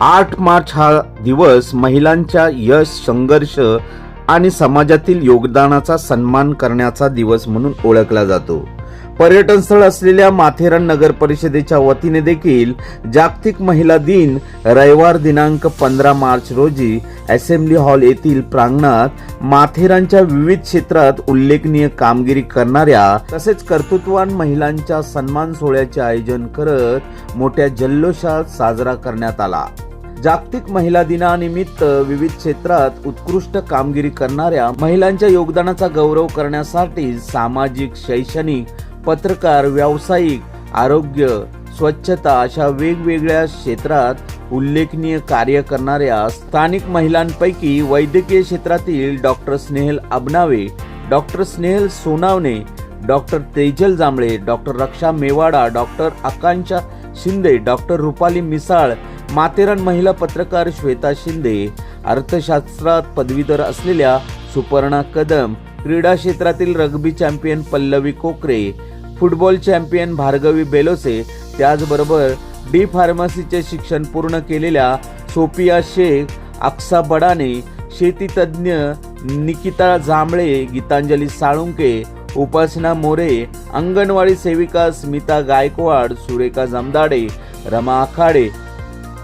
8 मार्च हा दिवस महिलांच्या यश, संघर्ष आणि समाजातील योगदानाचा सन्मान करण्याचा दिवस म्हणून ओळखला जातो. पर्यटन स्थळ असलेल्या माथेरान नगर परिषदेच्या वतीने देखील जागतिक महिला दिन रविवार दिनांक 15 मार्च रोजी असेंब्ली हॉल येथील प्रांगणात माथेरानच्या विविध क्षेत्रात उल्लेखनीय कामगिरी करणाऱ्या तसेच कर्तृत्ववान महिलांच्या सन्मान सोहळ्याचे आयोजन करत मोठ्या जल्लोषात साजरा करण्यात आला. जागतिक महिला दिनानिमित्त विविध क्षेत्रात उत्कृष्ट कामगिरी करणाऱ्या महिलांच्या योगदानाचा गौरव करण्यासाठी सामाजिक, शैक्षणिक, पत्रकार, व्यावसायिक, आरोग्य, स्वच्छता अशा वेगवेगळ्या क्षेत्रात उल्लेखनीय कार्य करणाऱ्या स्थानिक महिलांपैकी वैद्यकीय क्षेत्रातील doctor Snehal Abnave, doctor Snehal Sonawane, doctor Tejal Jambhale, doctor Raksha Mewada, doctor Akanksha Shinde, doctor Rupali Misal, Matheran महिला पत्रकार श्वेता शिंदे, अर्थशास्त्रात पदवीधर असलेल्या सुपर्णा कदम, क्रीडा क्षेत्रातील रग्बी चॅम्पियन पल्लवी कोकरे, फुटबॉल चॅम्पियन भार्गवी बेलोसे, त्याचबरोबर डी फार्मसीचे शिक्षण पूर्ण केलेल्या सोफिया शेख, अक्सा बडाने, शेती तज्ज्ञ निकिता जांभळे, गीतांजली साळुंके, उपासना मोरे, अंगणवाडी सेविका स्मिता गायकवाड, सुरेखा जमदाडे, रमा आखाडे,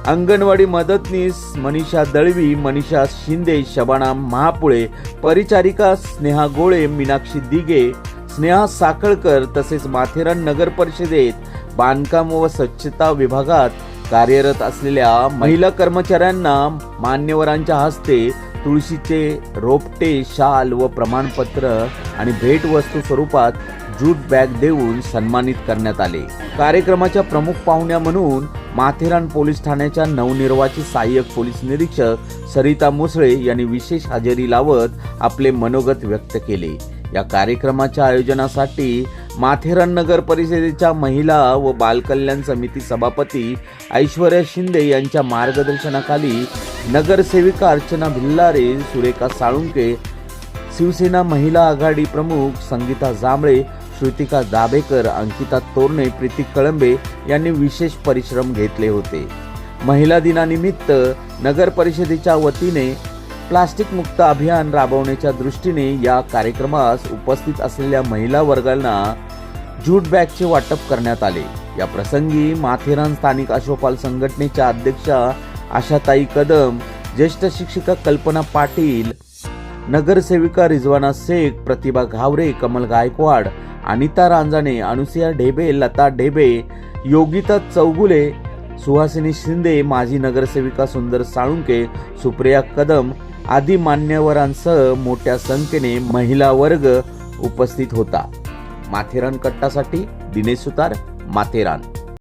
अंगणवाडी मदतनीस मनीषा दळवी, मनीषा शिंदे, शबाना महापुळे, परिचारिका स्नेहा गोळे, मीनाक्षी दिगे, स्नेहा साखळकर तसेच माथेरान नगर परिषदेत बांधकाम व स्वच्छता विभागात कार्यरत असलेल्या महिला कर्मचाऱ्यांना मान्यवरांच्या हस्ते तुळशीचे रोपटे, शाल व प्रमाणपत्र आणि भेटवस्तू स्वरूपात जूट बॅग देऊन सन्मानित करण्यात आले. कार्यक्रमाच्या प्रमुख पाहुण्या म्हणून माथेरान पोलीस ठाण्याच्या नवनिर्वाचित सहाय्यक पोलीस निरीक्षक सरिता मुसळे यांनी विशेष हजेरी लावत आपले मनोगत व्यक्त केले. या कार्यक्रमाच्या आयोजनासाठी माथेरान नगर परिषदेच्या महिला व बालकल्याण समिती सभापती ऐश्वर्या शिंदे यांच्या मार्गदर्शनाखाली नगरसेविका अर्चना भिल्लारे, सुरेखा साळुंके, शिवसेना महिला आघाडी प्रमुख संगीता जांभळे, श्रुतिका दाभेकर, अंकिता तोरणे, प्रीती कळंबे यांनी विशेष परिश्रम घेतले होते. महिला दिनानिमित्त नगर परिषदेच्या वतीने प्लास्टिक मुक्त अभियान राबवण्याच्या दृष्टीने या कार्यक्रमास उपस्थित असलेल्या महिला वर्गांना जूट बॅगचे वाटप करण्यात आले. या प्रसंगी माथेरान स्थानिक आशोपाल संघटनेच्या अध्यक्षा आशाताई कदम, ज्येष्ठ शिक्षिका कल्पना पाटील, नगरसेविका रिजवाना शेख, प्रतिभा घावरे, कमल गायकवाड, अनिता रांजाणे, अनुसया ढेबे, लता ढेबे, योगिता चौगुले, सुहासिनी शिंदे, माजी नगरसेविका सुंदर साळुंके, सुप्रिया कदम आदी मान्यवरांसह मोठ्या संख्येने महिला वर्ग उपस्थित होता. माथेरान कट्टासाठी दिनेश सुतार, माथेरान.